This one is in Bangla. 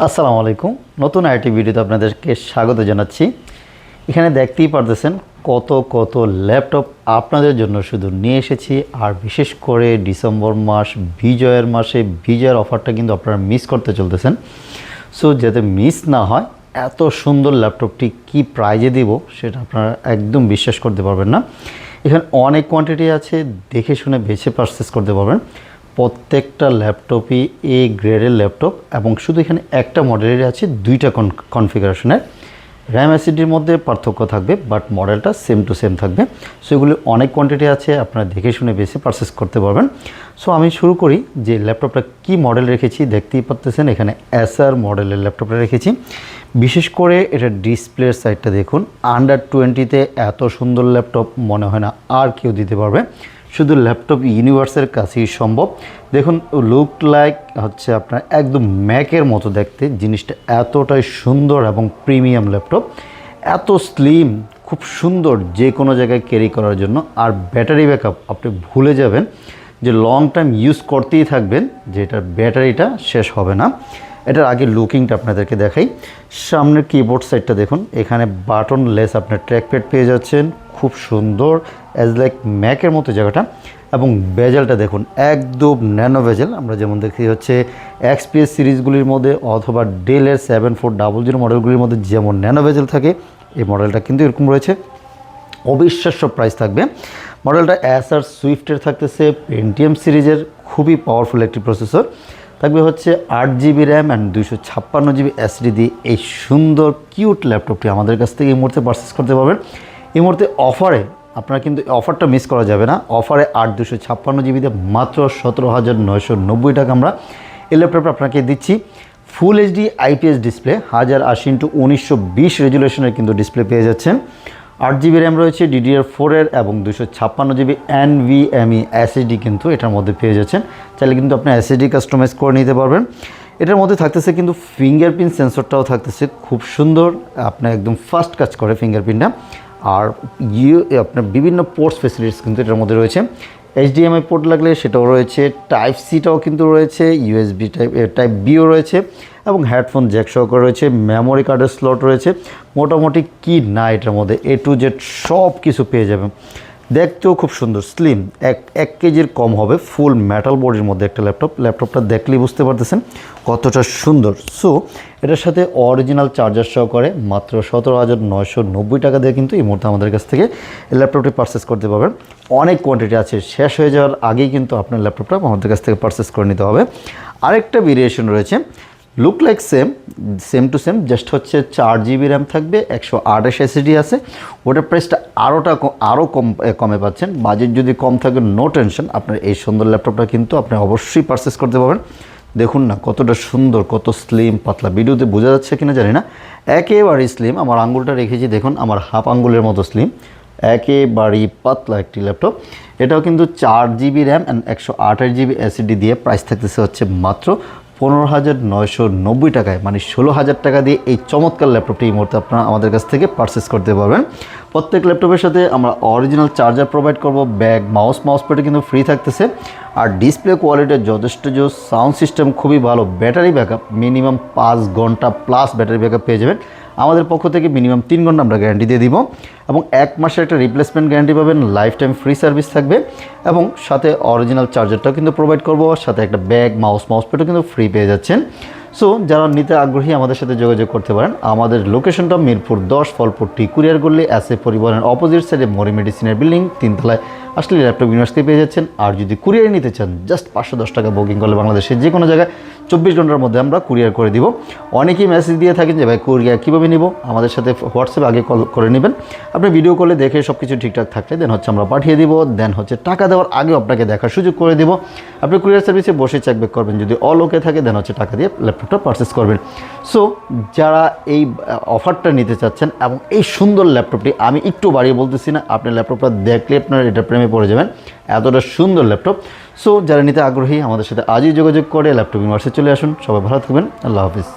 আসসালামু আলাইকুম। নতুন আইটি ভিডিওতে আপনাদেরকে স্বাগত জানাচ্ছি। এখানে দেখতেই পারতেছেন কত কত ল্যাপটপ আপনাদের জন্য শুধু নিয়ে এসেছি। আর বিশেষ করে ডিসেম্বর মাস বিজয়ের মাসে বিজয়ের অফারটা কিন্তু আপনারা মিস করতে চলতেছেন। সো যাতে মিস না হয়, এত সুন্দর ল্যাপটপটি কি প্রাইজে দিব সেটা আপনারা একদম বিশ্বাস করতে পারবেন না। এখানে অনেক কোয়ান্টিটি আছে, দেখে শুনে বেছে পারচেস করতে পারবেন। প্রত্যেকটা ল্যাপটপই এ গ্রেডের ল্যাপটপ এবং শুধু এখানে একটা মডেলের আছে, দুইটা কনফিগারেশনের। র্যাম এসএসডির মধ্যে পার্থক্য থাকবে, বাট মডেলটা সেম টু সেম থাকবে। সো এগুলি অনেক কোয়ান্টিটি আছে, আপনারা দেখে শুনে বেশি পারচেস করতে পারবেন। সো আমি শুরু করি যে ল্যাপটপটা কি মডেল রেখেছি। দেখতেই পাচ্ছেন এখানে এসআর মডেলের ল্যাপটপটা রেখেছি। বিশেষ করে এটা ডিসপ্লের সাইডটা দেখুন, আন্ডার 20-তে এত সুন্দর ল্যাপটপ মনে হয় না আর কেউ দিতে পারবে। শুধু ল্যাপটপ ইউনিভার্সের কাছেই সম্ভব। দেখুন, লুক লাইক হচ্ছে আপনার একদম ম্যাকের মতো দেখতে। জিনিসটা এতটাই সুন্দর এবং প্রিমিয়াম ল্যাপটপ, এত স্লিম, খুব সুন্দর যে কোনো জায়গায় ক্যারি করার জন্য। আর ব্যাটারি ব্যাকআপ আপনি ভুলে যাবেন যে লং টাইম ইউজ করতেই থাকবেন, যে এটার ব্যাটারিটা শেষ হবে না। এটার আগে লুকিংটা আপনাদেরকে দেখাই। সামনের কিবোর্ড সাইডটা দেখুন, এখানে বাটন লেস আপনার ট্র্যাকপ্যাড পেয়ে যাচ্ছেন, খুব সুন্দর অ্যাজ লাইক ম্যাকের মতো জায়গাটা। এবং বেজেলটা দেখুন, একদম ন্যানো বেজেল। আমরা যেমন দেখি হচ্ছে এক্সপিএস সিরিজগুলির মধ্যে অথবা ডেলের 7400 মডেলগুলির মধ্যে যেমন ন্যানো বেজেল থাকে, এই মডেলটা কিন্তু এরকম রয়েছে। অবিশ্বাস্য প্রাইস থাকবে। মডেলটা এসআর সুইফটের থাকতেছে, পেন্টিয়াম সিরিজের খুবই পাওয়ারফুল একটি প্রসেসর থাকবে। হচ্ছে 8GB RAM and 256GB SD দিয়ে এই সুন্দর কিউট ল্যাপটপটি আমাদের কাছ থেকে এই মুহূর্তে পারচেস করতে পারবেন। এই মুহূর্তে অফারে আপনারা কিন্তু অফারটা মিস করা যাবে না। অফারে 256GB দিয়ে মাত্র 17,990 টাকা আমরা এই ল্যাপটপটা আপনাকে দিচ্ছি। Full HD IPS display, 1080x1920 রেজুলেশনের কিন্তু ডিসপ্লে পেয়ে যাচ্ছেন। 8GB র্যাম রয়েছে DDR4-এর এবং 256GB NVMe এসএসডি কিন্তু এটার মধ্যে পেয়ে যাচ্ছেন। চাইলে কিন্তু আপনি এসএসডি কাস্টমাইজ করে নিতে পারবেন। এটার মধ্যে থাকতেছে কিন্তু ফিঙ্গারপ্রিন্ট সেন্সরটাও থাকতেছে, খুব সুন্দর, আপনার একদম ফাস্ট কাজ করে ফিঙ্গারপ্রিন্টটা। আর আপনার বিভিন্ন পোর্টস ফেসিলিটিস কিন্তু এটার মধ্যে রয়েছে। HDMI পোর্ট লাগলে সেটাও রয়েছে, টাইপ সিটাও কিন্তু রয়েছে, USB টাইপ বিও রয়েছে এবং হেডফোন জ্যাক সহকারে রয়েছে, মেমোরি কার্ডের স্লট রয়েছে। মোটামুটি কি না এটার মধ্যে A to Z সব কিছু পেয়ে যাবেন। দেখতেও খুব সুন্দর, স্লিম, এক কেজির কম হবে, ফুল মেটাল বডির মধ্যে একটা ল্যাপটপটা দেখলেই বুঝতে পারতেছেন কতটা সুন্দর। সো এটার সাথে অরিজিনাল চার্জার সহকারে মাত্র 17,990 টাকা দিয়ে কিন্তু এই মুহূর্তে আমাদের কাছ থেকে এই ল্যাপটপটি পারচেস করতে পারবেন। অনেক কোয়ান্টিটি আছে, শেষ হয়ে যাওয়ার আগেই কিন্তু আপনার ল্যাপটপটা আমাদের কাছ থেকে পারচেস করে নিতে হবে। আরেকটা ভেরিয়েশন রয়েছে, look like same to same, just হচ্ছে 4GB র্যাম থাকবে, 128 এসএসডি আছে। ওটার প্রাইসটা আরও কমে পাচ্ছেন। বাজেট যদি কম থাকে নো টেনশন, আপনার এই সুন্দর ল্যাপটপটা কিন্তু আপনি অবশ্যই পারচেস করতে পারবেন। দেখুন না কতটা সুন্দর, কত স্লিম পাতলা, ভিডিওতে বোঝা যাচ্ছে কিনা জানি না, একেবারেই স্লিম। আমার আঙ্গুলটা রেখেছি দেখুন, আমার হাফ আঙ্গুলের মতো স্লিম, একেবারেই পাতলা একটি ল্যাপটপ। এটাও কিন্তু 4GB RAM and 128GB SSD দিয়ে প্রাইস থাকতেছে হচ্ছে মাত্র 15,990 টাকায়, মানে 16,000 টাকা দিয়ে এই চমৎকার ল্যাপটপটি এই মুহূর্তে আপনারা আমাদের কাছ থেকে পারচেস করতে পারবেন। প্রত্যেক ল্যাপটপের সাথে আমরা অরিজিনাল চার্জার প্রোভাইড করব, ব্যাগ, মাউস প্যাডে কিন্তু ফ্রি থাকতেছে। আর ডিসপ্লে কোয়ালিটি যথেষ্ট, সাউন্ড সিস্টেম খুবই ভালো, ব্যাটারি ব্যাকআপ মিনিমাম 5 ঘন্টা প্লাস ব্যাটারি ব্যাকআপ পেয়ে যাবেন। আমাদের পক্ষ থেকে মিনিমাম 3 ঘন্টা আমরা গ্যারান্টি দিয়ে দিব এবং 1 মাসের একটা রিপ্লেসমেন্ট গ্যারান্টি পাবেন, লাইফ টাইম ফ্রি সার্ভিস থাকবে এবং সাথে অরিজিনাল চার্জারটাও কিন্তু প্রোভাইড করব, সাথে একটা ব্যাগ, মাউস প্যাডও কিন্তু ফ্রি পেয়ে যাচ্ছেন। সো যারা নিতে আগ্রহী আমাদের সাথে যোগাযোগ করতে পারেন। আমাদের লোকেশনটা মিরপুর 10, ফলপুর টি কুরিয়ার করলে এসএ পরিবহনের অপোজিট সাইডে মরি মেডিসিনের বিল্ডিং 3 তলায় আসলে ল্যাপটপ ইউনিভার্সিটি পেয়ে যাচ্ছেন। আর যদি কুরিয়ারে নিতে চান, জাস্ট 510 টাকা বুকিং করলে বাংলাদেশের যে কোনো জায়গায় 24 ঘন্টার মধ্যে আমরা কুরিয়ার করে দিব। অনেকেই মেসেজ দিয়ে থাকেন যে ভাই কুরিয়ার কীভাবে নিব, আমাদের সাথে হোয়াটসঅ্যাপে আগে কল করে নেবেন। আপনি ভিডিও কলে দেখে সব কিছু ঠিকঠাক থাকলে দেন হচ্ছে আমরা পাঠিয়ে দিব, দেন হচ্ছে টাকা দেওয়ার আগেও আপনাকে দেখার সুযোগ করে দিব। আপনি কুরিয়ার সার্ভিসে বসে চেক ব্যাক করবেন, যদি অল ওকে থাকে দেন হচ্ছে টাকা দিয়ে ল্যাপটপটা পারচেস করবেন। সো যারা এই অফারটা নিতে চাচ্ছেন এবং এই সুন্দর ল্যাপটপটি, আমি একটু বাড়িয়ে বলতেছি না, আপনি ল্যাপটপটা দেখলে আপনার এটা প্রেমে পড়ে যাবেন, এতটা সুন্দর ল্যাপটপ। সো যারা নিতে আগ্রহী আমাদের সাথে আজই যোগাযোগ করে ল্যাপটপ ইউনিভার্সিটি চলে আসুন। সবাই ভালো থাকবেন, আল্লাহ হাফিজ।